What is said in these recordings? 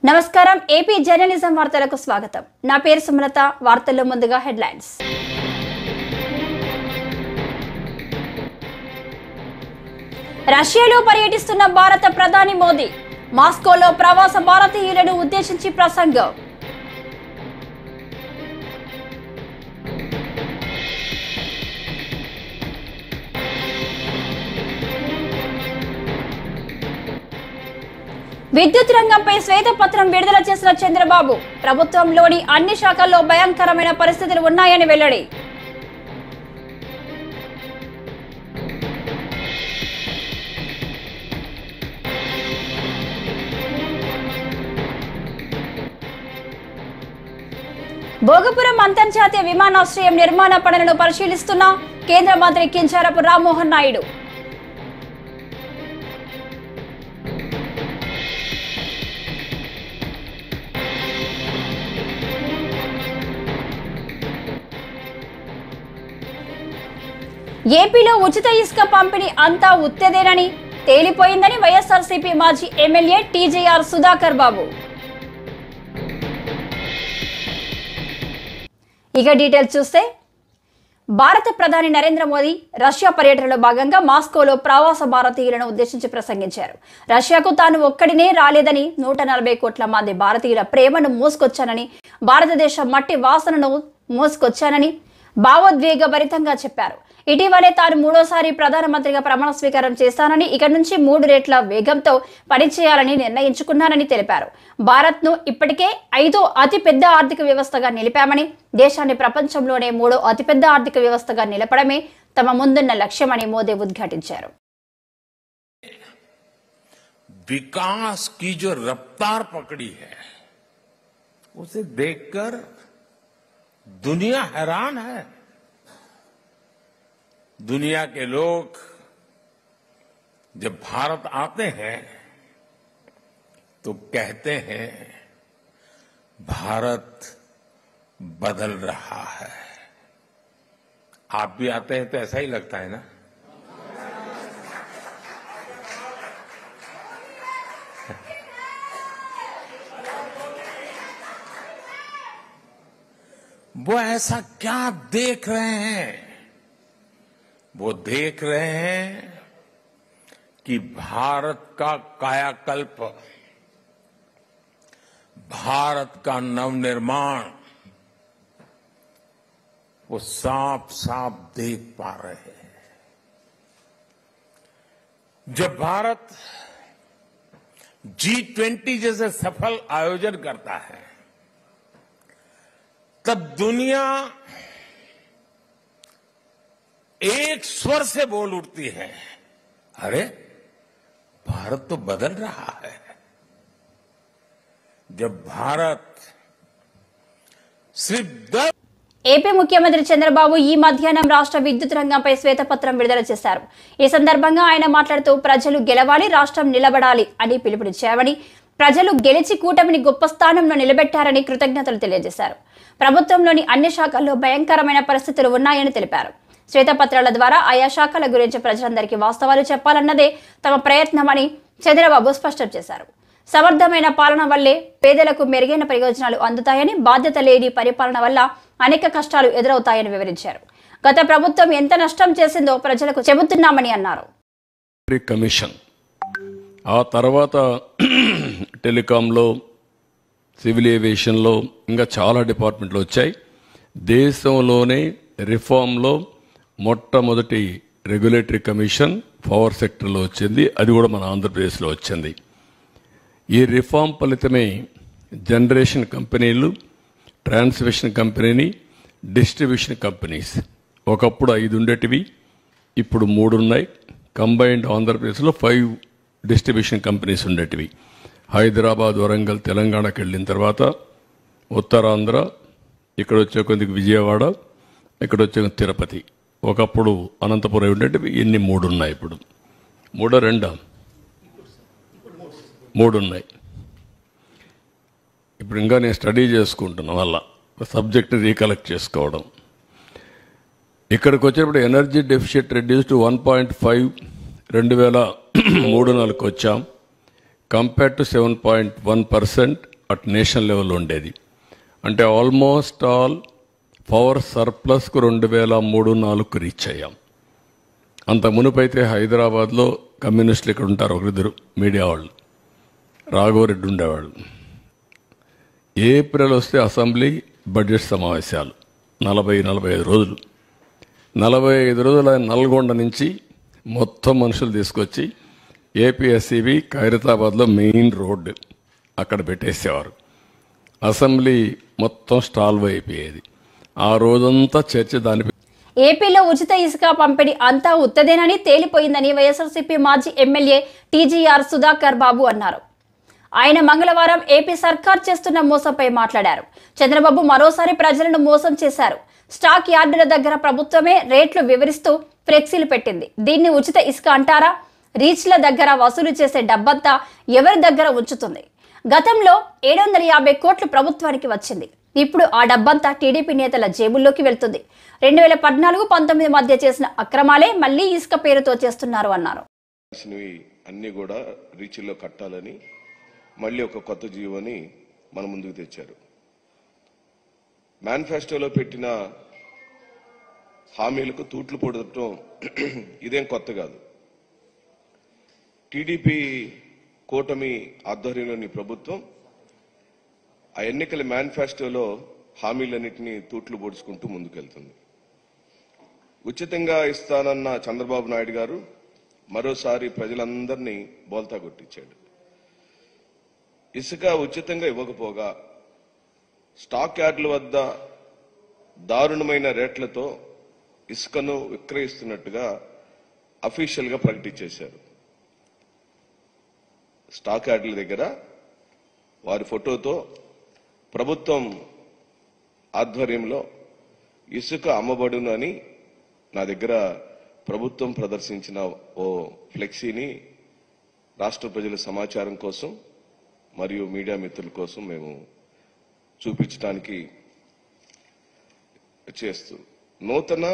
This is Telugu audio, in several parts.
నమస్కారం ఏపీ జర్నలిజం వార్తలకు స్వాగతం. నా పేరు సుమలత. వార్తల్లో ముందుగా హెడ్లైన్స్. రష్యాలో పర్యటిస్తున్న భారత ప్రధాని మోదీ మాస్కోలో ప్రవాస భారతీయులను ఉద్దేశించి ప్రసంగం. విద్యుత్ రంగంపై శ్వేతపత్రం విడుదల చేసిన చంద్రబాబు ప్రభుత్వంలోని అన్ని శాఖల్లో భయంకరమైన పరిస్థితులు ఉన్నాయని వెల్లడి. భోగపురం అంతర్జాతీయ విమానాశ్రయం నిర్మాణ పనులను పరిశీలిస్తున్న కేంద్ర మంత్రి కింజరాపు రామ్మోహన్ నాయుడు. ఏపీలో ఉచిత ఇసుక పంపిణీ అంతా ఉత్తేదేనని తేలిపోయిందని వైఎస్ఆర్సీపీ మాజీ ఎమ్మెల్యే టీజేఆర్ సుధాకర్ బాబు. ఇక డీటెయిల్స్ చూస్తే, భారత ప్రధాని నరేంద్ర మోదీ రష్యా పర్యటనలో భాగంగా మాస్కోలో ప్రవాస భారతీయులను ఉద్దేశించి ప్రసంగించారు. రష్యాకు తాను ఒక్కడినే రాలేదని 140 కోట్ల మంది భారతీయుల ప్రేమను మోసుకొచ్చానని, భారతదేశ మట్టి వాసనను మోసుకొచ్చానని భావోద్వేగభరితంగా చెప్పారు. ఇటీవలే తాను 3వ ప్రధానమంత్రిగా ప్రమాణ స్వీకారం చేస్తానని, ఇక నుంచి 3 రెట్ల వేగంతో పనిచేయాలని నిర్ణయించుకున్నానని తెలిపారు. భారత్ను ఇప్పటికే 5వ అతిపెద్ద ఆర్థిక వ్యవస్థగా నిలిపామని, దేశాన్ని ప్రపంచంలోనే 3వ అతిపెద్ద ఆర్థిక వ్యవస్థగా నిలపడమే తమ ముందున్న లక్ష్యమని మోదీ ఉద్ఘాటించారు. विकास की जो रफ्तार पकड़ी है उसे देखकर दुनिया हैरान है. दुनिया के लोग जब भारत आते हैं तो कहते हैं भारत बदल रहा है. आप भी आते हैं तो ऐसा ही लगता है ना. वो ऐसा क्या देख रहे हैं? वो देख रहे हैं कि भारत का कायाकल्प, भारत का नवनिर्माण वो साफ साफ देख पा रहे हैं. जब भारत G20 जैसे सफल आयोजन करता है तब दुनिया एक स्वर से बोल उठती है, अरे भारत तो बदल रहा है. जब भारत सिर्फ ఏపీ ముఖ్యమంత్రి చంద్రబాబు ఈ మధ్యాహ్నం రాష్ట్ర విద్యుత్ రంగంపై శ్వేతపత్రం విడుదల చేశారు. ఈ సందర్భంగా ఆయన మాట్లాడుతూ ప్రజలు గెలవాలి, రాష్ట్రం నిలబడాలి అని పిలుపునిచ్చామని, ప్రజలు గెలిచి కూటమిని గొప్ప స్థానంలో నిలబెట్టారని కృతజ్ఞతలు తెలియజేశారు. ప్రభుత్వంలోని అన్ని శాఖల్లో భయంకరమైన పరిస్థితులు ఉన్నాయని తెలిపారు. శ్వేతపత్రాల ద్వారా ఆయా శాఖల గురించి ప్రజలందరికీ వాస్తవాలు చెప్పాలన్నదే తమ ప్రయత్నమని చంద్రబాబు స్పష్టం చేశారు. సమర్థమైన పాలన వల్లే పేదలకు మెరుగైన ప్రయోజనాలు అందుతాయని, బాధ్యత లేని పరిపాలన వల్ల అనేక కష్టాలు ఎదురవుతాయని వివరించారు. గత ప్రభుత్వం ఎంత నష్టం చేసిందో ప్రజలకు చెబుతున్నామని అన్నారు. కమిషన్ ఆ తర్వాత టెలికాంలో, సివిల్ ఏవియేషన్లో ఇంకా చాలా డిపార్ట్మెంట్లు వచ్చాయి. దేశంలోనే రిఫార్మ్లో మొట్టమొదటి రెగ్యులేటరీ కమిషన్ పవర్ సెక్టర్లో వచ్చింది. అది కూడా మన ఆంధ్రప్రదేశ్లో వచ్చింది. ఈ రిఫార్మ్ ఫలితమే జనరేషన్ కంపెనీలు, ట్రాన్స్మిషన్ కంపెనీని, డిస్ట్రిబ్యూషన్ కంపెనీస్ ఒకప్పుడు 5 ఉండేటివి, ఇప్పుడు 3 ఉన్నాయి. కంబైన్డ్ ఆంధ్రప్రదేశ్లో 5 డిస్ట్రిబ్యూషన్ కంపెనీస్ ఉండేటివి. హైదరాబాద్, వరంగల్, తెలంగాణకి వెళ్ళిన తర్వాత ఉత్తరాంధ్ర, ఇక్కడ వచ్చే కొద్దిగా విజయవాడ, ఇక్కడ వచ్చే తిరుపతి, ఒకప్పుడు అనంతపురం ఉండేటివి. ఇన్ని 3 ఉన్నాయి. ఇప్పుడు 3 ఉన్నాయి. ఇప్పుడు ఇంకా నేను స్టడీ చేసుకుంటున్నాను, వల్ల సబ్జెక్ట్ రీకలెక్ట్ చేసుకోవడం. ఇక్కడికి వచ్చేటప్పుడు ఎనర్జీ డెఫిషిట్ రెడ్యూస్ టు 1.5 2003-04 వచ్చాం. కంపేర్ టు 7.1% అట్ నేషనల్ లెవెల్లో ఉండేది. అంటే ఆల్మోస్ట్ ఆల్ పవర్ సర్ప్లస్కు 2003-04 రీచ్ అయ్యాం. అంత మునుపైతే హైదరాబాద్లో కమ్యూనిస్టులు ఇక్కడ ఉంటారు, ఒకరిద్దరు మీడియా వాళ్ళు, రాఘవరెడ్డి ఉండేవాళ్ళు. ఏప్రిల్ వస్తే అసెంబ్లీ బడ్జెట్ సమావేశాలు 40-45 రోజులు. 45 రోజులు ఆయన నల్గొండ నుంచి మొత్తం మనుషులు తీసుకొచ్చి ఏపీఎస్సీబీ ఖైరతాబాద్లో మెయిన్ రోడ్డు అక్కడ పెట్టేసేవారు. అసెంబ్లీ మొత్తం స్టాల్వ్ అయిపోయేది. ఆ రోజంతా చర్చ దానిపై. ఏపీలో ఉచిత ఇసుక పంపిణీ అంతా ఉత్తదేనని తేలిపోయిందని వైఎస్ఆర్సీపీ మాజీ ఎమ్మెల్యే టీజీఆర్ సుధాకర్ బాబు అన్నారు. ఆయన మంగళవారం ఏపీ సర్కార్ చేస్తున్న మోసంపై మాట్లాడారు. చంద్రబాబు మరోసారి ప్రజలను మోసం చేశారు. స్టాక్ యార్డుల దగ్గర ప్రభుత్వమే రేట్లు వివరిస్తూ ఫ్లెక్సీలు పెట్టింది. దీన్ని ఉచిత ఇసుక అంటారా? రీచ్ల దగ్గర వసూలు చేసే డబ్బంతా ఎవరి దగ్గర ఉంచుతుంది? గతంలో 750 కోట్లు ప్రభుత్వానికి వచ్చింది. ఇప్పుడు ఆ డబ్బంతా టీడీపీ నేతల జేబుల్లోకి వెళ్తుంది. 2014-19 మధ్య చేసిన అక్రమాలే మళ్లీ ఇసుక పేరుతో చేస్తున్నారు అన్నారు. అన్ని కూడా రీచ్ల్లో కట్టాలని మళ్ళీ ఒక కొత్త జీవోని మన ముందుకు తెచ్చారు. మేనిఫెస్టోలో పెట్టిన హామీలకు తూట్లు పొడవటం ఇదేం కొత్త కాదు. టీడీపీ కూటమి ఆధ్వర్యంలోని ప్రభుత్వం ఆ ఎన్నికల మేనిఫెస్టోలో హామీలన్నింటినీ తూట్లు పొడుచుకుంటూ ముందుకెళ్తుంది. ఉచితంగా ఇస్తానన్న చంద్రబాబు నాయుడు గారు మరోసారి ప్రజలందరినీ బోల్తా కొట్టించాడు. ఇసుక ఉచితంగా ఇవ్వకపోగా స్టాక్ యార్డుల వద్ద దారుణమైన రేట్లతో ఇసుకను విక్రయిస్తున్నట్టుగా అఫీషియల్గా ప్రకటించేశారు. స్టాక్ యార్డుల దగ్గర వారి ఫోటోతో ప్రభుత్వం ఆధ్వర్యంలో ఇసుక అమ్మబడును అని నా దగ్గర ప్రభుత్వం ప్రదర్శించిన ఓ ఫ్లెక్సీని రాష్ట్ర ప్రజల సమాచారం కోసం మరియు మీడియా మిత్రుల కోసం మేము చూపించడానికి చేస్తూ నూతన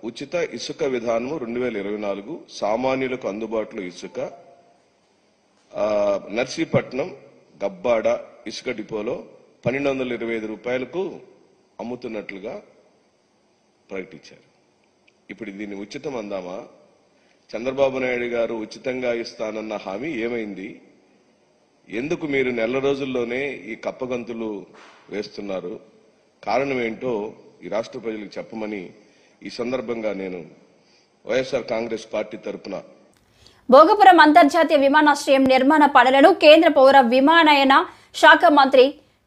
ఉచిత ఇసుక విధానం 2024 సామాన్యులకు అందుబాటులో ఇసుక నర్సీపట్నం గబ్బాడ ఇసుక డిపోలో 1225 రూపాయలకు అమ్ముతున్నట్లుగా ప్రకటించారు. ఇప్పుడు దీన్ని ఉచితం అందామా? చంద్రబాబు నాయుడు గారు ఉచితంగా ఇస్తానన్న హామీ ఏమైంది? ఎందుకు మీరు నెల రోజుల్లోనే ఈ కప్పగంతులు వేస్తున్నారు? కారణం ఏంటో ఈ రాష్ట్ర ప్రజలకు చెప్పమని ఈ సందర్భంగా నేను వైఎస్ఆర్ కాంగ్రెస్ పార్టీ తరఫున భోగపురం అంతర్జాతీయ విమానాశ్రయం నిర్మాణ పనులను కేంద్ర పౌర విమానయాన శాఖ మంత్రి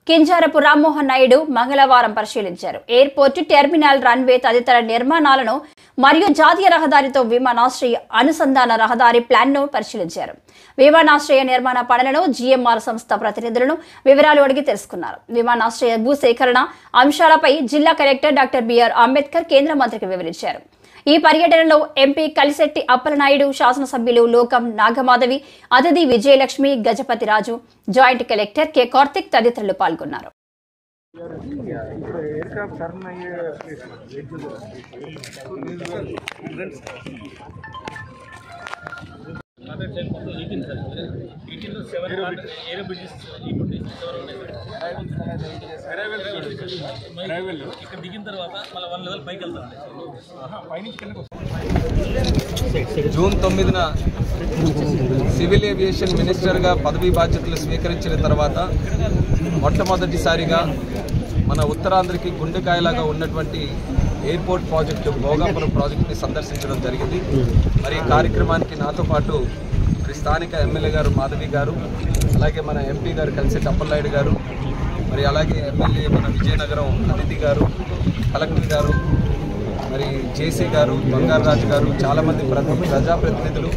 కింజారపు రామ్మోహన్ నాయుడు మంగళవారం పరిశీలించారు. ఎయిర్పోర్టు, టెర్మినల్, రన్వే తదితర నిర్మాణాలను మరియు జాతీయ రహదారితో విమానాశ్రయ అనుసంధాన రహదారి ప్లాన్ను పరిశీలించారు. విమానాశ్రయ నిర్మాణ పనులను జీఎంఆర్ సంస్థ ప్రతినిధులను వివరాలు అడిగి తెలుసుకున్నారు. విమానాశ్రయ భూసేకరణ అంశాలపై జిల్లా కలెక్టర్ డాక్టర్ బిఆర్ అంబేద్కర్ కేంద్ర మంత్రికి వివరించారు. ఈ పర్యటనలో ఎంపీ కలిశెట్టి అప్పలనాయుడు, శాసనసభ్యులు లోకం నాగమాధవి, అతిథి విజయలక్ష్మి, గజపతి రాజు, జాయింట్ కలెక్టర్ కె కార్తిక్ తదితరులు పాల్గొన్నారు. జూన్ 9న సివిల్ ఏవియేషన్ మినిస్టర్గా పదవీ బాధ్యతలు స్వీకరించిన తర్వాత మొట్టమొదటిసారిగా మన ఉత్తరాంధ్రకి గుండెకాయలాగా ఉన్నటువంటి ఎయిర్పోర్ట్ ప్రాజెక్టు భోగాపురం ప్రాజెక్టుని సందర్శించడం జరిగింది. మరి ఈ కార్యక్రమానికి నాతో పాటు మరి స్థానిక ఎమ్మెల్యే గారు మాధవి గారు, అలాగే మన ఎంపీ గారు కలిశెట్టి అప్పలనాయుడు గారు, మరి అలాగే ఎమ్మెల్యే మన విజయనగరం అతిథి గారు, కలెక్టర్ గారు, మరి జేసీ గారు, బంగారరాజు గారు, చాలామంది ప్రజాప్రతినిధులు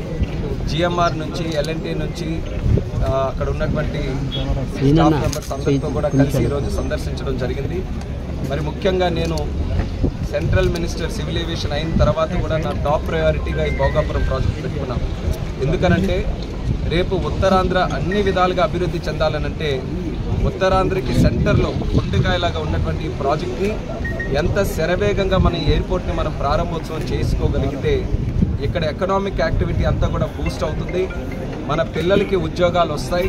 జిఎంఆర్ నుంచి, ఎల్ఎన్టీ నుంచి అక్కడ ఉన్నటువంటి స్టాఫ్ మెంబర్స్ అందరితో కూడా కలిసి ఈరోజు సందర్శించడం జరిగింది. మరి ముఖ్యంగా నేను సెంట్రల్ మినిస్టర్ సివిల్ ఏవియేషన్ అయిన తర్వాత కూడా నా టాప్ ప్రయారిటీగా ఈ భోగాపురం ప్రాజెక్ట్ పెట్టుకున్నాను. ఎందుకనంటే రేపు ఉత్తరాంధ్ర అన్ని విధాలుగా అభివృద్ధి చెందాలనంటే ఉత్తరాంధ్రకి సెంటర్లో గుండెకాయలాగా ఉన్నటువంటి ఈ ప్రాజెక్ట్ని ఎంత శరవేగంగా మన ఎయిర్పోర్ట్ని మనం ప్రారంభోత్సవం చేసుకోగలిగితే ఇక్కడ ఎకనామిక్ యాక్టివిటీ అంతా కూడా బూస్ట్ అవుతుంది, మన పిల్లలకి ఉద్యోగాలు వస్తాయి,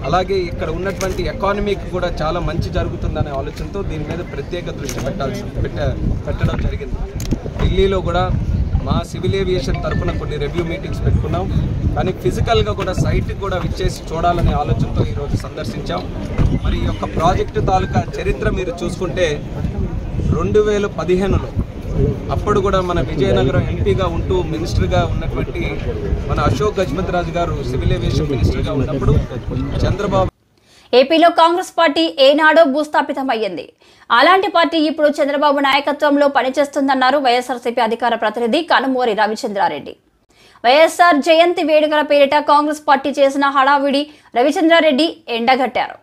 అలాగే ఇక్కడ ఉన్నటువంటి ఎకానమీకి కూడా చాలా మంచి జరుగుతుందనే ఆలోచనతో దీని మీద ప్రత్యేక దృష్టి పెట్టడం జరిగింది. ఢిల్లీలో కూడా మా సివిల్ ఏవియేషన్ తరఫున కొన్ని రివ్యూ మీటింగ్స్ పెట్టుకున్నాం. కానీ ఫిజికల్గా కూడా సైట్కి కూడా విచ్చేసి చూడాలనే ఆలోచనతో ఈరోజు సందర్శించాం. మరి ఈ యొక్క ప్రాజెక్టు తాలూకా చరిత్ర మీరు చూసుకుంటే 2015లో అప్పుడు కూడా మన విజయనగరం ఎంపీగా ఉంటూ మినిస్టర్గా ఉన్నటువంటి మన అశోక్ గజపతిరాజు గారు సివిల్ ఏవియేషన్ మినిస్టర్గా ఉన్నప్పుడు చంద్రబాబు ఏపీలో కాంగ్రెస్ పార్టీ ఏనాడో భూస్థాపితమయ్యింది. అలాంటి పార్టీ ఇప్పుడు చంద్రబాబు నాయకత్వంలో పనిచేస్తుందన్నారు వైఎస్ఆర్సీపీ అధికార ప్రతినిధి కనుమూరి రవిచంద్రారెడ్డి. వైఎస్ఆర్ జయంతి వేడుకల పేరిట కాంగ్రెస్ పార్టీ చేసిన హడావిడి రవిచంద్రారెడ్డి ఎండగట్టారు.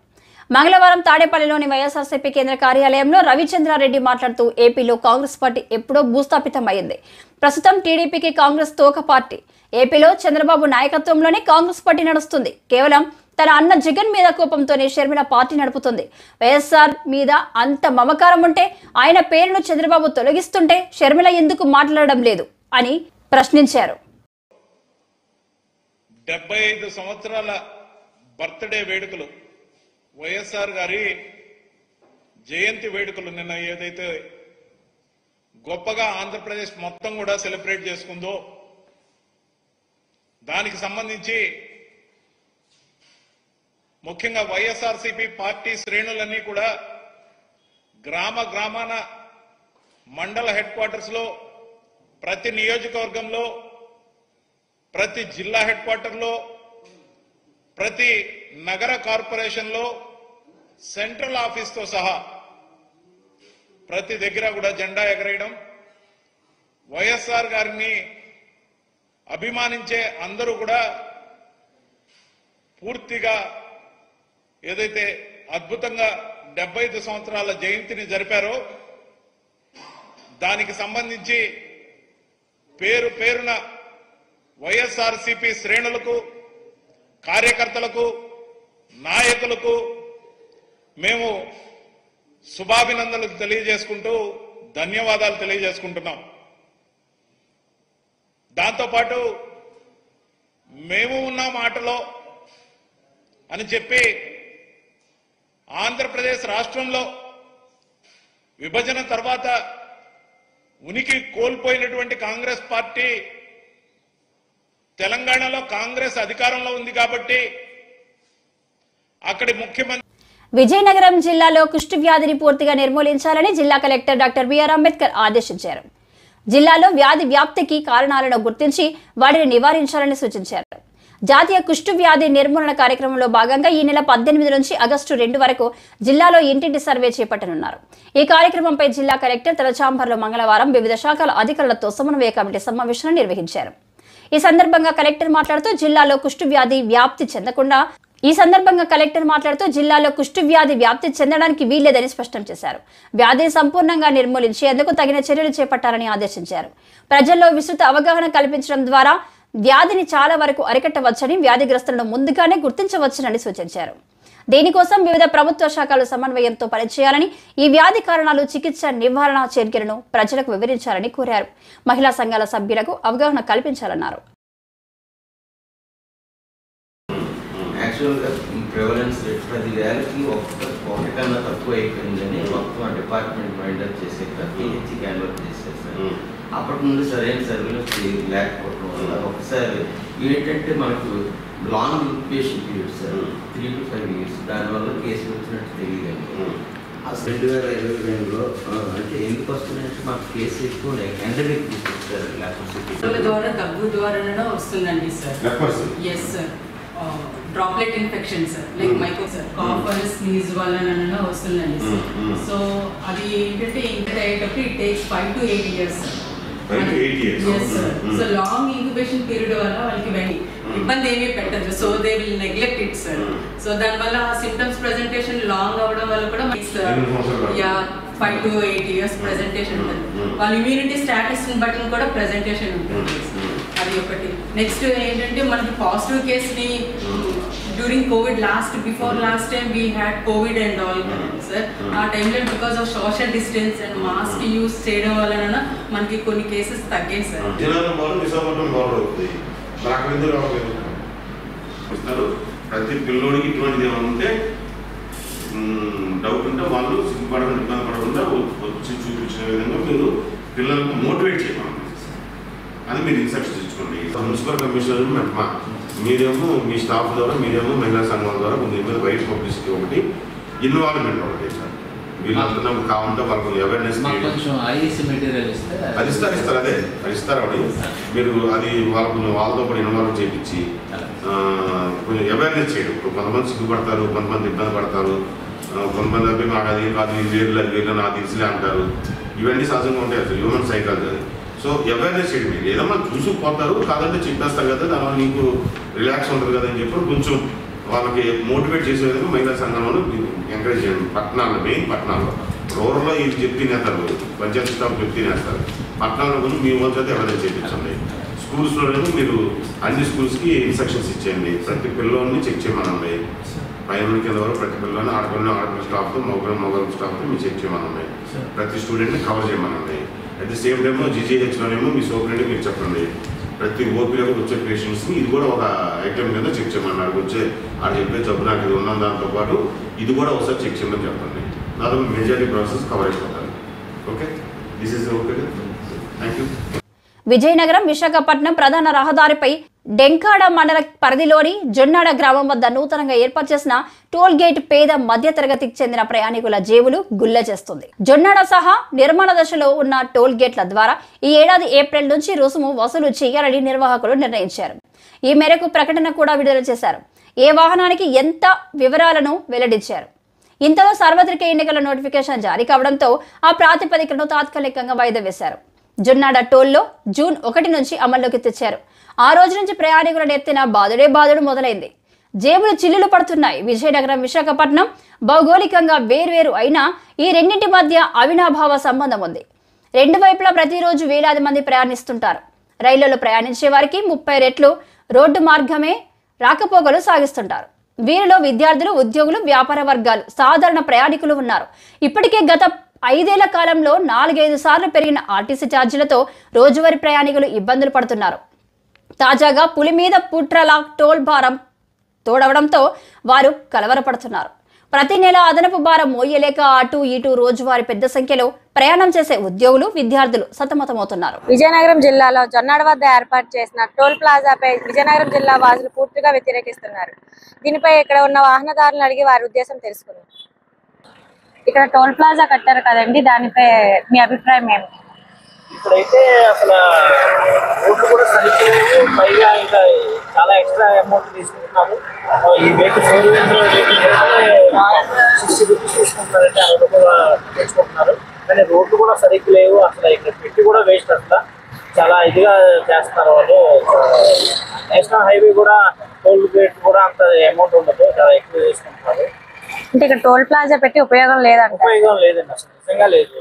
మంగళవారం తాడేపల్లిలోని వైఎస్ఆర్సీపీ కేంద్ర కార్యాలయంలో రవిచంద్రారెడ్డి మాట్లాడుతూ ఏపీలో కాంగ్రెస్ పార్టీ ఎప్పుడో భూస్థాపితమైంది. ప్రస్తుతం టీడీపీకి కాంగ్రెస్ తోక పార్టీ. ఏపీలో చంద్రబాబు నాయకత్వంలోనే కాంగ్రెస్ పార్టీ నడుస్తుంది. కేవలం తన అన్న జగన్ మీద కోపంతోనే షర్మిల పార్టీ నడుపుతుంది. వైఎస్ఆర్ మీద అంత మమకారం ఉంటే ఆయన పేరును చంద్రబాబు తొలగిస్తుంటే షర్మిల ఎందుకు మాట్లాడడం లేదు అని ప్రశ్నించారు. 75 సంవత్సరాల బర్త్డే వేడుకలు, వైఎస్ఆర్ గారి జయంతి వేడుకలు నిన్న ఏదైతే గొప్పగా ఆంధ్రప్రదేశ్ మొత్తం కూడా సెలబ్రేట్ చేసుకుందో దానికి సంబంధించి ముఖ్యంగా వైఎస్ఆర్సీపీ పార్టీ శ్రేణులన్నీ కూడా గ్రామాన మండల హెడ్ క్వార్టర్స్ లో, ప్రతి నియోజకవర్గంలో, ప్రతి జిల్లా హెడ్ క్వార్టర్లో, ప్రతి నగర కార్పొరేషన్ లో, సెంట్రల్ ఆఫీస్ తో సహా ప్రతి దగ్గర కూడా జెండా ఎగరేయడం, వైఎస్ఆర్ గారిని అభిమానించే అందరూ కూడా పూర్తిగా ఏదైతే అద్భుతంగా 75 సంవత్సరాల జయంతిని జరిపారో దానికి సంబంధించి పేరున వైఎస్ఆర్సీపీ శ్రేణులకు, కార్యకర్తలకు, నాయకులకు మేము శుభాభినందనలు తెలియజేసుకుంటూ ధన్యవాదాలు తెలియజేసుకుంటున్నాం. దాంతోపాటు మేము ఉన్న మాటలో అని చెప్పి ఆంధ్రప్రదేశ్ రాష్ట్రంలో విభజన తర్వాత ఉనికి కోల్పోయినటువంటి కాంగ్రెస్ పార్టీ తెలంగాణలో కాంగ్రెస్ అధికారంలో ఉంది కాబట్టి అక్కడి ముఖ్యమంత్రి విజయనగరం జిల్లాలో కుష్టు వ్యాధిని పూర్తిగా నిర్మూలించాలని జిల్లా కలెక్టర్ డాక్టర్ బిఆర్ అంబేద్కర్ ఆదేశించారు. జిల్లాలో వ్యాధి వ్యాప్తికి కారణాలను గుర్తించి వాటిని నివారించాలని సూచించారు. జాతీయ కుష్టు వ్యాధి నిర్మూలన కార్యక్రమంలో భాగంగా ఈ నెల 18 నుంచి ఆగస్టు 2 వరకు జిల్లాలో ఇంటింటి సర్వే చేపట్టనున్నారు. ఈ కార్యక్రమంపై జిల్లా కలెక్టర్ తన ఛాంబర్లో మంగళవారం వివిధ శాఖల అధికారులతో సమన్వయ కమిటీ సమావేశాన్ని నిర్వహించారు. ఈ సందర్భంగా కలెక్టర్ మాట్లాడుతూ జిల్లాలో కుష్టు వ్యాధి వ్యాప్తి చెందడానికి వీల్లేదని స్పష్టం చేశారు. వ్యాధిని సంపూర్ణంగా నిర్మూలించేందుకు తగిన చర్యలు చేపట్టాలని ఆదేశించారు. ప్రజల్లో విస్తృత అవగాహన కల్పించడం ద్వారా వ్యాధిని చాలా వరకు అరికట్టవచ్చని, వ్యాధిగ్రస్తులను ముందుగానే గుర్తించవచ్చునని సూచించారు. దీనికోసం వివిధ ప్రభుత్వ శాఖలు సమన్వయంతో పనిచేయాలని, ఈ వ్యాధి కారణాలు, చికిత్స, నివారణ చర్యలను ప్రజలకు వివరించాలని కోరారు. మహిళా సంఘాల సభ్యులకు అవగాహన కల్పించాలన్నారు. ప్రివలెన్స్ రేట్ 10,000కి ఒకటి కన్నా తక్కువ అయిపోయిందని మొత్తం డిపార్ట్మెంట్ మైండప్ చేసే పిహెచ్సి క్యాన్వర్క్ చేసేసారు. అప్పటి నుండి సరైన సర్వీలెన్స్ లేకపోవడం వల్ల ఒకసారి ఏంటంటే మనకు long incubation period sir 3 to 5 years, దానివల్ల కేసులు వచ్చినట్టు తెలియదండి. అసలు 2022లో అంటే ఎందుకు వస్తుందంటే మాకు కేసు ఎక్కువ ఎండమిక్ డిసీజ్ సార్, లేకపోతే ద్వారా దగ్గు ద్వారా వస్తుందండి sir. Yes sir, droplet infection sir, like మైకో సార్, కాఫ్ స్నీజ్ వల్ల వస్తుందండి సార్. సో అది ఏంటంటే ఇంటర్ అయ్యేటప్పుడు it takes 5 to 8 years sir. Yes sir. So long incubation period వల్ల వాళ్ళకి ఇబ్బంది ఏమీ పెట్టదు. So they will neglect it sir. So దానివల్ల సిమ్టమ్స్ ప్రెజెంటేషన్ లాంగ్ అవ్వడం వల్ల కూడా 5 to 8 years ప్రెజెంటేషన్ ఉంటుంది. వాళ్ళ ఇమ్యూనిటీ స్టాటస్ బట్టి కూడా ప్రెజెంటేషన్ ఉంటుంది. అది ఒకటి. నెక్స్ట్ ఏంటంటే మనకి పాజిటివ్ కేసుని during Covid before last time we had Covid and all sir. ఆ టైంలో because of social distance and mask use చేయడం వలన మనకి కొన్ని కేసెస్ తగ్గాయి సార్. ప్రతి పిల్లోడికి ఇటువంటిది ఏమైనా ఉంటే డౌట్ ఉంటే వాళ్ళు సిగ్గుపడకుండా ఇబ్బంది పడకుండా వచ్చి చూపించిన విధంగా మీరు పిల్లలకు మోటివేట్ చేయమని అది మీరు ఇన్స్ట్రక్షన్స్ ఇచ్చుకోండి. మున్సిపల్ కమిషనర్ మీరేమో మీ స్టాఫ్ ద్వారా మీరేమో మహిళా సంఘాల ద్వారా కొంచెం వైట్ పబ్లిసిటీ ఒకటి ఇన్వాల్వ్మెంట్ ఒకటి సార్ వీళ్ళంతా కావాలంటే వాళ్ళకి అవేర్నెస్ అది ఇస్తారు అదే అది ఇస్తారు అవి మీరు అది వాళ్ళతో కూడా ఇన్వాల్వ్ చేయించి కొంచెం అవేర్నెస్ చేయడం. ఇప్పుడు కొంతమంది సిగ్గుపడతారు, కొంతమంది ఇబ్బంది పడతారు, కొంతమంది అవి మాకు అది కాదు వీళ్ళు నాకు తెలిసిలే అంటారు. ఇవన్నీ సహజంగా ఉంటాయి అసలు హ్యూమన్ సైకాలజీ అది. సో అవేర్నెస్ చేయడం మీరు ఏదన్నా చూసుకుపోతారు కాదంటే చెప్పేస్తారు కదా దానివల్ల మీకు రిలాక్స్ ఉంటుంది కదా అని చెప్పి కొంచెం వాళ్ళకి మోటివేట్ చేసే విధంగా మహిళా సంఘంలో ఎంకరేజ్ చేయండి. పట్టణాల్లో మెయిన్ పట్టణాల్లో రూరల్లో ఇది చెప్తినేస్తారు, పంచాయతీ స్టాఫ్ చెప్తినేస్తారు. పట్టణాల్లో కొంచెం మీ వంతు అవేర్నెస్ చేయించండి. స్కూల్స్లోనేమో మీరు అన్ని స్కూల్స్కి ఇన్స్ట్రక్షన్స్ ఇచ్చేయండి. ప్రతి పిల్లల్ని చెక్ చేయమనండి. ప్రైమరీ కింద వరకు ప్రతి పిల్లల్ని ఆడపిల్ల స్టాఫ్తో మొగలు స్టాఫ్తో మీరు చెక్ చేయమనండి. ప్రతి స్టూడెంట్ని కవర్ చేయమనండి. అట్ ది సేమ్ టైమ్ జీజీహెచ్లోనేమో మీ సూపరింటెండెంట్ మీరు చెప్పండి ప్రతి ఓపీలోకి వచ్చే పేషెంట్స్ని ఇది కూడా ఒక ఐటమ్ కింద చెక్ చేయమన్నారు. వచ్చే ఆడ చెప్పే జబ్బు నాకు ఇది ఉన్న దాంతో పాటు ఇది కూడా ఒకసారి చెక్ చేయమని చెప్పండి. దాంతో మెజారిటీ ప్రాసెస్ కవర్ అయిపోతారు. Okay, this is okay. Thank you. Vizianagaram Visakhapatnam ప్రధాన రహదారిపై డెంకాడ మండల పరిధిలోని జొన్నాడ గ్రామం వద్ద నూతనంగా ఏర్పాటు చేసిన టోల్ గేట్ పేద మధ్యతరగతికి చెందిన ప్రయాణికుల జేబులు గుల్ల చేస్తుంది. జొన్నాడ సహా నిర్మాణ దశలో ఉన్న టోల్ గేట్ల ద్వారా ఈ ఏడాది ఏప్రిల్ నుంచి రుసుము వసూలు చేయాలని నిర్వాహకులు నిర్ణయించారు. ఈ మేరకు ప్రకటన కూడా విడుదల చేశారు. ఏ వాహనానికి ఎంత వివరాలను వెల్లడించారు. ఇంతలో సార్వత్రిక ఎన్నికల నోటిఫికేషన్ జారీ కావడంతో ఆ ప్రాతిపదికను తాత్కాలికంగా వాయిదా వేశారు. జొన్నాడ టోల్లో జూన్ 1 నుంచి అమల్లోకి తెచ్చారు. ఆ రోజు నుంచి ప్రయాణికుల ఎత్తిన బాదుడు మొదలైంది. జేబులు చిల్లులు పడుతున్నాయి. విజయనగరం విశాఖపట్నం భౌగోళికంగా వేర్వేరు అయినా ఈ రెండింటి మధ్య అవినాభావ సంబంధం ఉంది. రెండు వైపులా ప్రతిరోజు వేలాది మంది ప్రయాణిస్తుంటారు. రైళ్లలో ప్రయాణించే వారికి 30 రెట్లు రోడ్డు మార్గమే రాకపోకలు సాగిస్తుంటారు. వీరిలో విద్యార్థులు, ఉద్యోగులు, వ్యాపార వర్గాలు, సాధారణ ప్రయాణికులు ఉన్నారు. ఇప్పటికే గత 5 ఏళ్ల కాలంలో 4-5 సార్లు పెరిగిన ఆర్టీసీ ఛార్జీలతో రోజువారీ ప్రయాణికులు ఇబ్బందులు పడుతున్నారు. తాజాగా పులి మీద పుట్రలా టోల్ భారం తోడవడంతో వారు కలవరపడుతున్నారు. ప్రతి నెల అదనపు భారం మోయలేక అటు ఇటు రోజువారీ పెద్ద సంఖ్యలో ప్రయాణం చేసే ఉద్యోగులు, విద్యార్థులు సతమతమవుతున్నారు. విజయనగరం జిల్లాలో జొన్నాడ వద్ద ఏర్పాటు చేసిన టోల్ ప్లాజాపై విజయనగరం జిల్లా వాసులు పూర్తిగా వ్యతిరేకిస్తున్నారు. దీనిపై ఇక్కడ ఉన్న వాహనదారులను అడిగి వారి ఉద్దేశం తెలుసుకున్నారు. ఇక్కడ టోల్ ప్లాజా కట్టారు కదండి, దానిపై మీ అభిప్రాయం ఏమిటి? ఇప్పుడైతే అసలు రోడ్లు కూడా సరిగ్గా పైగా ఇంకా చాలా ఎక్స్ట్రా అమౌంట్ తీసుకుంటున్నారు. ఈ వెహికల్ 4 60 రూపీస్ తీసుకుంటున్నారంటే 60 రూపాయలు తెచ్చుకుంటున్నారు. కానీ రోడ్లు కూడా సరిగ్గా లేవు. అసలు ఇక్కడ పెట్టి కూడా వేస్ట్. అసలు చాలా ఇదిగా చేస్తున్నారు వాళ్ళు. నేషనల్ హైవే కూడా టోల్ గేట్ కూడా అంత అమౌంట్ ఉండదు, చాలా ఎక్కువ తీసుకుంటున్నారు. అంటే ఇక్కడ టోల్ ప్లాజా పెట్టి ఉపయోగం లేదంట? ఉపయోగం లేదండి, అసలు నిజంగా లేదు.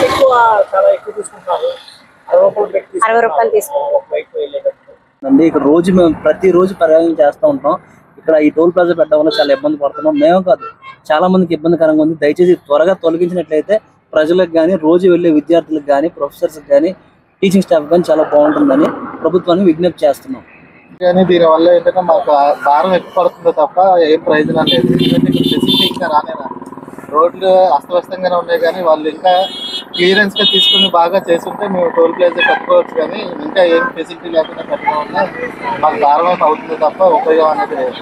ఎక్కువ చాలా ఎక్కువ తీసుకుంటున్నారు. 60 రూపాయలు తీసుకుంటాం. ఇక్కడ రోజు మేము ప్రతిరోజు ప్రయాణం చేస్తూ ఉంటాం. ఇక్కడ ఈ టోల్ ప్లాజా పెట్టడం వల్ల చాలా ఇబ్బంది పడుతున్నాం. మేము కాదు, చాలా మందికి ఇబ్బందికరంగా ఉంది. దయచేసి త్వరగా తొలగించినట్లయితే ప్రజలకు కానీ, రోజు వెళ్ళే విద్యార్థులకు కానీ, ప్రొఫెసర్స్కి కానీ, టీచింగ్ స్టాఫ్ కానీ చాలా బాగుంటుందని ప్రభుత్వాన్ని విజ్ఞప్తి చేస్తున్నాం. కానీ దీనివల్ల ఏంటంటే మాకు భారం ఎక్కువ పడుతుందో తప్ప ఏం ప్రయోజనం లేదు. ఎందుకంటే ఇక్కడ ఫెసిలిటీ ఇంకా రానేరా. రోడ్లు అస్తవ్యస్తంగానే ఉన్నాయి, కానీ వాళ్ళు ఇంకా క్లియరెన్స్గా తీసుకుని బాగా చేస్తుంటే మేము టోల్ ప్లాజా కట్టుకోవచ్చు. కానీ ఇంకా ఏం ఫెసిలిటీ లేకుండా పెట్టడం వల్ల మాకు భారం అయితే అవుతుంది తప్ప ఉపయోగం అనేది లేదు.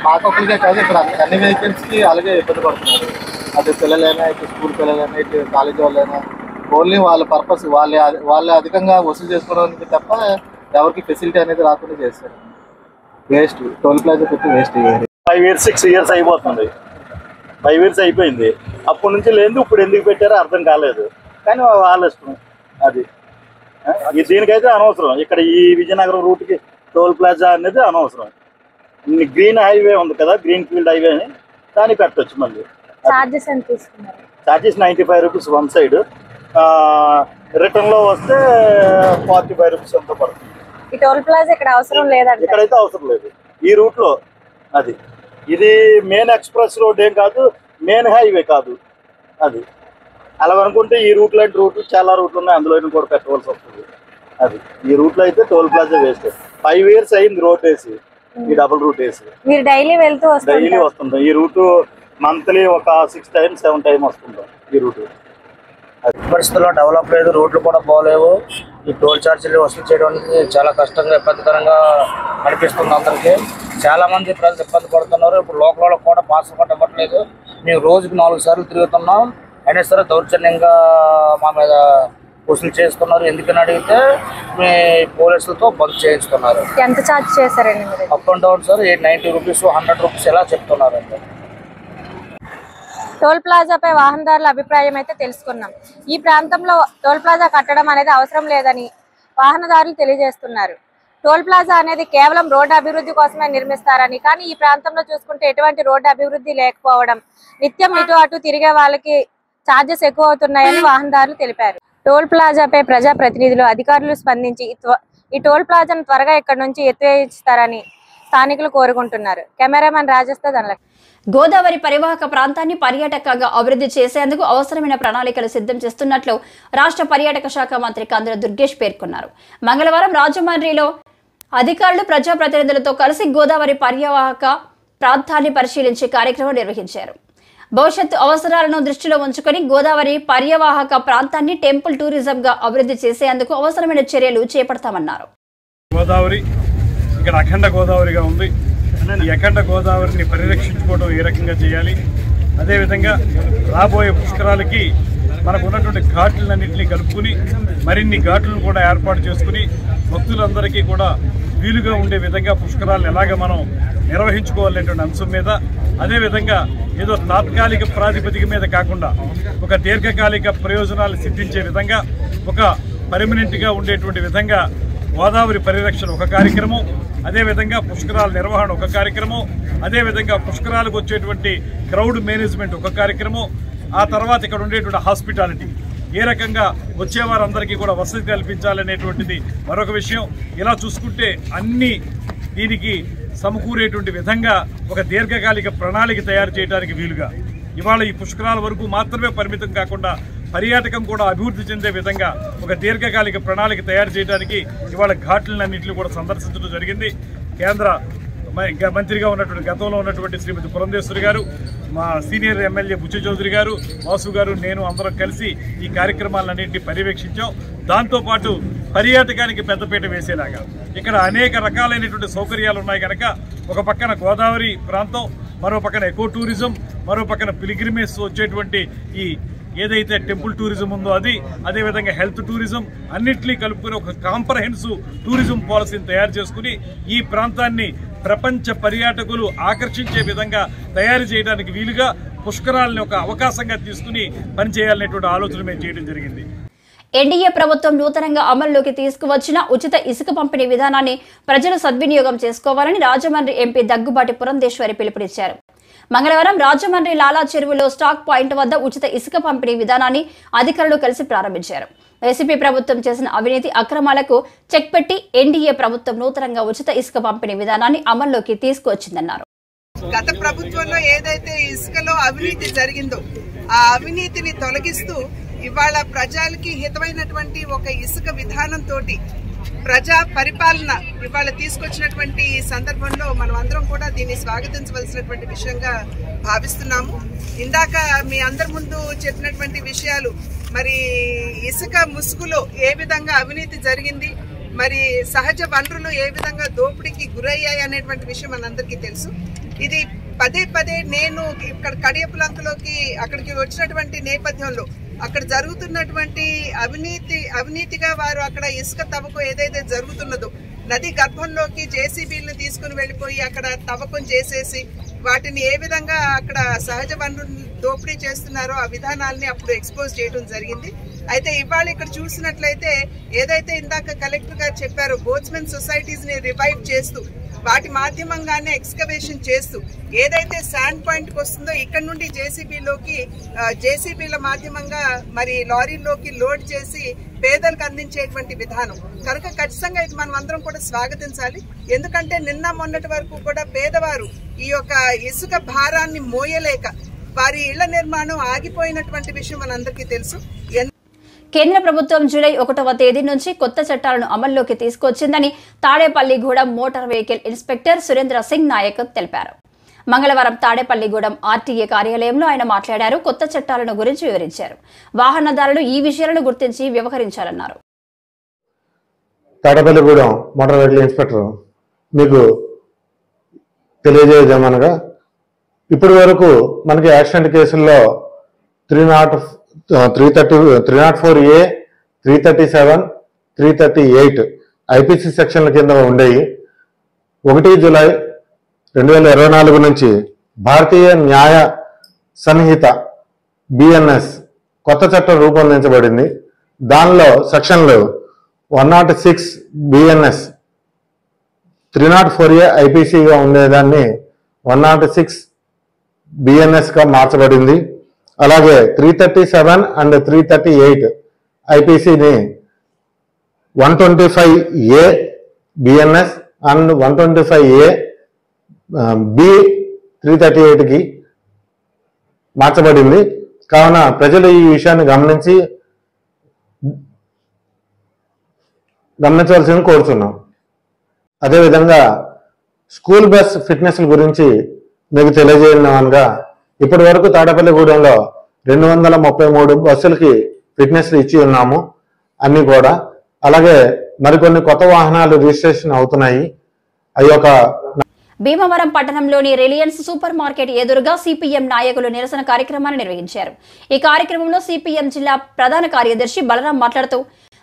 మాకొక్కరికే కాదు, ఇక్కడ అన్ని వెహికల్స్కి అలాగే ఇబ్బంది పడుతున్నారు. అటు పిల్లలైనా, ఇటు స్కూల్ పిల్లలైనా, ఇటు కాలేజీ వాళ్ళైనా. ఓన్లీ వాళ్ళ పర్పస్ వాళ్ళే అధికంగా వసూలు చేసుకోవడానికి తప్ప ఎవరికి ఫెసిలిటీ అనేది రాకుండా చేస్తారు. వేస్ట్ టోల్ ప్లాజా పెట్టి వేస్ట్. 5 years 6 years అయిపోతుంది. 5 years అయిపోయింది. అప్పటి నుంచి లేదు, ఇప్పుడు ఎందుకు పెట్టారో అర్థం కాలేదు. కానీ వాళ్ళ ఇష్టం అది. దీనికైతే అనవసరం. ఇక్కడ ఈ విజయనగరం రూట్కి టోల్ ప్లాజా అనేది అనవసరం. గ్రీన్ హైవే ఉంది కదా, గ్రీన్ ఫీల్డ్ హైవే అని దాన్ని పెట్టవచ్చు. మళ్ళీ చార్జెస్ 95 రూపీస్ వన్ సైడ్, రిటర్న్లో వస్తే 45 రూపీస్ అంతా పడుతుంది. ఈ టోల్ ప్లాజా ఇక్కడ అవసరం లేదండి. ఇక్కడైతే అవసరం లేదు ఈ రూట్లో. అది ఇది మెయిన్ ఎక్స్ప్రెస్ రోడ్ ఏం కాదు, మెయిన్ హైవే కాదు. అది అలా అనుకుంటే ఈ రూట్ లాంటి రూట్లు చాలా రూట్లు ఉన్నాయి, అందులో కూడా పెట్టవలసి వస్తుంది. అది ఈ రూట్లో అయితే టోల్ ప్లాజా వేస్ట్. 5 years అయింది రోడ్ వేసి. ఈ డబుల్ రూట్ వేసి. మీరు డైలీ వెళ్తూ డైలీ వస్తుంటాం. ఈ రూట్ మంత్లీ ఒక 6 times 7 times వస్తుంటాం ఈ రూట్. పరిస్థితుల్లో డెవలప్ లేదు, రోడ్లు కూడా బాగలేవు. ఈ టోల్ ఛార్జీలు వసూలు చేయడానికి చాలా కష్టంగా ఇబ్బందికరంగా అనిపిస్తుంది అందరికీ. చాలా మంది ప్రజలు ఇబ్బంది పడుతున్నారు. ఇప్పుడు లోకల్ కూడా పాస్ కూడా ఇవ్వట్లేదు. మేము రోజుకి 4 సార్లు తిరుగుతున్నాం, అయినా సరే దౌర్జన్యంగా మా మీద వసూలు చేస్తున్నారు. ఎందుకని అడిగితే మీ పోలీసులతో బంద్ చేయిస్తున్నారు. ఎంత ఛార్జ్ చేశారండి మీరు? Up and down sir 90 rupees 100 rupees ఎలా చెప్తున్నారండి. టోల్ ప్లాజాపై వాహనదారుల అభిప్రాయం అయితే తెలుసుకున్నాం. ఈ ప్రాంతంలో టోల్ ప్లాజా కట్టడం అనేది అవసరం లేదని వాహనదారులు తెలియజేస్తున్నారు. టోల్ ప్లాజా అనేది కేవలం రోడ్డు అభివృద్ధి కోసమే నిర్మిస్తారని, కానీ ఈ ప్రాంతంలో చూసుకుంటే ఎటువంటి రోడ్డు అభివృద్ధి లేకపోవడం, నిత్యం ఇటు అటు తిరిగే వాళ్ళకి ఛార్జెస్ ఎక్కువ అవుతున్నాయని వాహనదారులు తెలిపారు. టోల్ ప్లాజాపై ప్రజాప్రతినిధులు, అధికారులు స్పందించి ఈ టోల్ ప్లాజాను త్వరగా ఇక్కడ నుంచి ఎత్తివేయిస్తారని స్థానికులు కోరుకుంటున్నారు. కెమెరామెన్ రాజేష్తో ధనలక్ష్మి. గోదావరి పరివాహక ప్రాంతాన్ని పర్యాటకంగా అభివృద్ధి చేసేందుకు అవసరమైన ప్రణాళికలు సిద్ధం చేస్తున్నట్లు రాష్ట్ర పర్యాటక శాఖ మంత్రి కందుల దుర్గేష్ పేర్కొన్నారు. మంగళవారం రాజమండ్రిలో అధికారులు ప్రజాప్రతినిధులతో కలిసి గోదావరి పర్యావహక ప్రాంతాన్ని పరిశీలించే కార్యక్రమం నిర్వహించారు. భవిష్యత్తు అవసరాలను దృష్టిలో ఉంచుకొని గోదావరి పర్యావహక ప్రాంతాన్ని టెంపుల్ టూరిజంగా అభివృద్ధి చేసేందుకు అవసరమైన చర్యలు చేపడతామన్నారు. గోదావరి ఇక్కడ అఖండ గోదావరిగా ఉంది. ఈ అఖండ గోదావరిని పరిరక్షించుకోవడం ఏ రకంగా చేయాలి, అదేవిధంగా రాబోయే పుష్కరాలకి మనకు ఉన్నటువంటి ఘాట్లన్నింటినీ కలుపుకుని మరిన్ని ఘాట్లను కూడా ఏర్పాటు చేసుకుని భక్తులందరికీ కూడా వీలుగా ఉండే విధంగా పుష్కరాలను ఎలాగ మనం నిర్వహించుకోవాలనేటువంటి అంశం మీద, అదేవిధంగా ఏదో తాత్కాలిక ప్రాతిపదిక మీద కాకుండా ఒక దీర్ఘకాలిక ప్రయోజనాలు సిద్ధించే విధంగా, ఒక పర్మనెంట్గా ఉండేటువంటి విధంగా గోదావరి పరిరక్షణ ఒక కార్యక్రమం, అదేవిధంగా పుష్కరాల నిర్వహణ ఒక కార్యక్రమం, అదేవిధంగా పుష్కరాలకు వచ్చేటువంటి క్రౌడ్ మేనేజ్మెంట్ ఒక కార్యక్రమం, ఆ తర్వాత ఇక్కడ ఉండేటువంటి హాస్పిటాలిటీ ఏ రకంగా వచ్చేవారందరికీ కూడా వసతి కల్పించాలనేటువంటిది మరొక విషయం. ఇలా చూసుకుంటే అన్ని దీనికి సమకూరేటువంటి విధంగా ఒక దీర్ఘకాలిక ప్రణాళిక తయారు చేయడానికి వీలుగా ఇవాళ ఈ పుష్కరాల వరకు మాత్రమే పరిమితం కాకుండా పర్యాటకం కూడా అభివృద్ధి చెందే విధంగా ఒక దీర్ఘకాలిక ప్రణాళిక తయారు చేయడానికి ఇవాళ ఘాట్లన్నింటినీ కూడా సందర్శించడం జరిగింది. కేంద్ర మంత్రిగా ఉన్నటువంటి గతంలో ఉన్నటువంటి శ్రీమతి పురంధేశ్వరి గారు, మా సీనియర్ ఎమ్మెల్యే బుచ్చి చౌదరి గారు, వాసు గారు, నేను అందరం కలిసి ఈ కార్యక్రమాలన్నింటినీ పర్యవేక్షించాం. దాంతోపాటు పర్యాటకానికి పెద్దపీట వేసేలాగా ఇక్కడ అనేక రకాలైనటువంటి సౌకర్యాలు ఉన్నాయి కనుక ఒక పక్కన గోదావరి ప్రాంతం, మరో పక్కన ఎకో టూరిజం, మరో పక్కన పిలిగ్రిమేజ్ వచ్చేటువంటి ఈ ఏదైతే టెంపుల్ టూరిజం ఉందో అది, అదేవిధంగా హెల్త్ టూరిజం అన్నింటినీ కలుపుకుని ఒక కాంప్రహెన్సివ్ టూరిజం పాలసీని తయారు చేసుకుని ఈ ప్రాంతాన్ని ప్రపంచ పర్యాటకులు ఆకర్షించే విధంగా తయారు చేయడానికి వీలుగా పుష్కరాలని ఒక అవకాశంగా తీసుకుని పనిచేయాలనేటువంటి ఆలోచన మేము చేయడం జరిగింది. ఎన్డీఏ ప్రభుత్వం నూతనంగా అమల్లోకి తీసుకువచ్చిన ఉచిత ఇసుక పంపిణీ విధానాన్ని ప్రజలు సద్వినియోగం చేసుకోవాలని రాజమండ్రి ఎంపీ దగ్గుబాటి పురంధేశ్వరి పిలుపునిచ్చారు. మంగళవారం రాజమండ్రి లాలా చెరువులో స్టాక్ పాయింట్ వద్ద ఉచిత ఇసుక పంపిణీ విధానాన్ని అధికారులు కలిసి ప్రారంభించారు. వైసీపీ ప్రభుత్వం చేసిన అవినీతి అక్రమాలకు చెక్ పెట్టి ఎన్డీఏ ప్రభుత్వం నూతనంగా ఉచిత ఇసుక పంపిణీ విధానాన్ని అమల్లోకి తీసుకువచ్చిందన్నారు. గత ప్రభుత్వంలో ఏదైతే ఇసుకలో అవినీతి జరిగిందో ఆ అవినీతిని తొలగిస్తూ ఇవాళ ప్రజలకి హితమైనటువంటి ఒక ఇసుక విధానంతో ప్రజా పరిపాలన ఇవాళ తీసుకొచ్చినటువంటి సందర్భంలో మనం అందరం కూడా దీన్ని స్వాగతించవలసినటువంటి విషయంగా భావిస్తున్నాము. ఇందాక మీ అందరి ముందు చెప్పినటువంటి విషయాలు, మరి ఇసుక ముసుగులో ఏ విధంగా అవినీతి జరిగింది, మరి సహజ వనరులు ఏ విధంగా దోపిడీకి గురయ్యాయి అనేటువంటి విషయం మనందరికీ తెలుసు. ఇది పదే పదే నేను ఇక్కడ కడియపులంకలోకి అక్కడికి వచ్చినటువంటి నేపథ్యంలో అక్కడ జరుగుతున్నటువంటి అవినీతిగా వారు అక్కడ ఇసుక తవ్వకం ఏదైతే జరుగుతున్నదో నది గర్భంలోకి జేసీబీలను తీసుకుని వెళ్ళిపోయి అక్కడ తవ్వకం చేసేసి వాటిని ఏ విధంగా అక్కడ సహజ వనరులు దోపిడీ చేస్తున్నారో ఆ విధానాలని అప్పుడు ఎక్స్పోజ్ చేయడం జరిగింది. అయితే ఇవాళ ఇక్కడ చూసినట్లయితే ఏదైతే ఇందాక కలెక్టర్ గారు చెప్పారో బోట్స్మెన్ సొసైటీస్ ని రివైవ్ చేస్తూ వాటి మాధ్యమంగానే ఎక్స్కవేషన్ చేస్తూ ఏదైతే శాండ్ పాయింట్ కి వస్తుందో ఇక్కడ నుండి జేసీబీల మాధ్యమంగా మరి లారీల్లోకి లోడ్ చేసి పేదలకు అందించేటువంటి విధానం కనుక ఖచ్చితంగా ఇది మనం అందరం కూడా స్వాగతించాలి. ఎందుకంటే నిన్న మొన్నటి వరకు కూడా పేదవారు ఈ యొక్క ఇసుక భారాన్ని మోయలేక వారి ఇళ్ల నిర్మాణం ఆగిపోయినటువంటి విషయం మనందరికీ తెలుసు. కేంద్ర ప్రభుత్వం జూలై 1వ తేదీ నుంచి కొత్త చట్టాలను అమల్లోకి తీసుకొచ్చిందని Tadepalligudem motor vehicle inspector Surendra Singh Nayak తెలిపారు. మంగళవారం తాడేపల్లిగూడెం ఆర్టీఏ కార్యాలయంలో ఆయన మాట్లాడారు. కొత్త చట్టాలను గురించి వివరించారు. వాహనదారులు ఈ విషయాలను గుర్తించి వ్యవహరించాలన్నారు. తాడేపల్లిగూడెం మోటార్ వెహికల్ ఇన్స్పెక్టర్ మీకు తెలియజేయమనగా ఇప్పటి వరకు మనకి యాక్సిడెంట్ కేసుల్లో 304A, 337, 338 ఐపీసీ సెక్షన్ల కింద ఉండేవి. 1 జూలై 2024 నుంచి భారతీయ న్యాయ సంహిత బిఎన్ఎస్ కొత్త చట్టం రూపొందించబడింది. దానిలో సెక్షన్లు 106 బిఎన్ఎస్ 304A ఐపీసీగా ఉండేదాన్ని 106 బిఎన్ఎస్గా మార్చబడింది. అలాగే 337 అండ్ 338 ఐపీసీని 125A BNS and 125A B 338కి మార్చబడింది. కావున ప్రజలు ఈ విషయాన్ని గమనించవలసింది కోరుతున్నాం. అదేవిధంగా స్కూల్ బస్ ఫిట్నెస్ గురించి మీకు తెలియజేయనగా ఇప్పటి వరకు తాడేపల్లిగూడెంలో 233 బస్సులకి ఫిట్నెస్ ఇచ్చి ఉన్నాము అన్ని కూడా. అలాగే మరికొన్ని కొత్త వాహనాలు రిజిస్ట్రేషన్ అవుతున్నాయి. భీమవరం పట్టణంలోని రిలయన్స్ సూపర్ మార్కెట్ ఎదురుగా సిపిఎం నాయకులు నిరసన కార్యక్రమాన్ని నిర్వహించారు. ఈ కార్యక్రమంలో సిపిఎం జిల్లా ప్రధాన కార్యదర్శి బలరాం మాట్లాడుతూ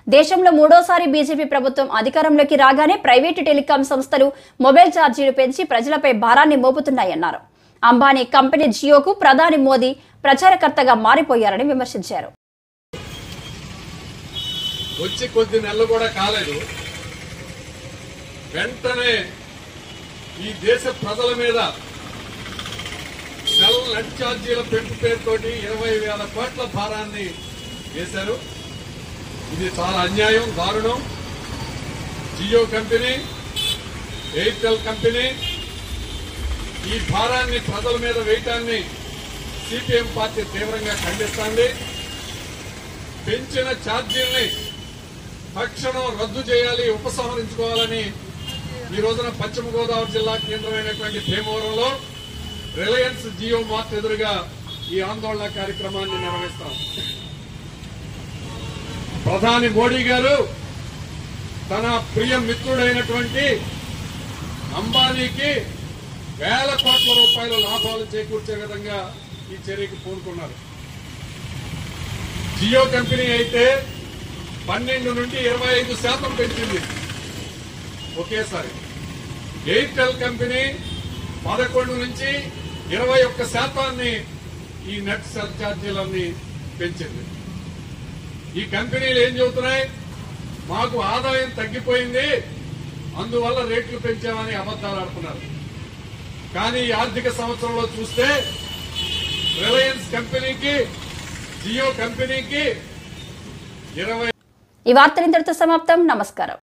దేశంలో 3వసారి బీజేపీ ప్రభుత్వం అధికారంలోకి రాగానే ప్రైవేటు టెలికాం సంస్థలు మొబైల్ ఛార్జీలు పెంచి ప్రజలపై భారాన్ని మోపుతున్నాయన్నారు. అంబానీ కంపెనీ జియోకు ప్రధాని మోదీ ప్రచారకర్తగా మారిపోయారని విమర్శించారు. వచ్చి కొద్ది నెలలు కూడా కాలేదు, వెంటనే ఈ దేశ ప్రజల మీద నెట్ ఛార్జీల పెంపు పేరుతోటి 20,000 కోట్ల భారాన్ని వేశారు. ఇది చాలా అన్యాయం, దారుణం. జియో కంపెనీ, ఎయిర్టెల్ కంపెనీ ఈ భారాన్ని ప్రజల మీద వేయటాన్ని సిపిఎం పార్టీ తీవ్రంగా ఖండిస్తోంది. పెంచిన ఛార్జీల్ని తక్షణం రద్దు చేయాలి, ఉపసంహరించుకోవాలని ఈ రోజున పశ్చిమ గోదావరి జిల్లా కేంద్రమైనటువంటి భీమవరంలో రిలయన్స్ జియో మార్ట్ ఎదురుగా ఈ ఆందోళన కార్యక్రమాన్ని నిర్వహిస్తాం. ప్రధాని మోడీ గారు తన ప్రియ మిత్రుడైనటువంటి అంబానీకి వేల కోట్ల రూపాయల లాభాలు చేకూర్చే విధంగా ఈ చర్యకు పూనుకున్నారు. జియో కంపెనీ అయితే 12 నుండి 25% పెంచింది ఒకేసారి. ఎయిర్టెల్ కంపెనీ 11 నుంచి 21% ఈ నెట్ ఛార్జీలన్నీ పెంచింది. ఈ కంపెనీలు ఏం చెబుతున్నాయి? మాకు ఆదాయం తగ్గిపోయింది, అందువల్ల రేట్లు పెంచామని అబద్దాలు ఆడుతున్నారు. కానీ ఈ ఆర్థిక సంవత్సరంలో చూస్తే రిలయన్స్ కంపెనీకి, జియో కంపెనీకి 20. ఈ వార్తలు ఇంతటితో సమాప్తం. నమస్కారం.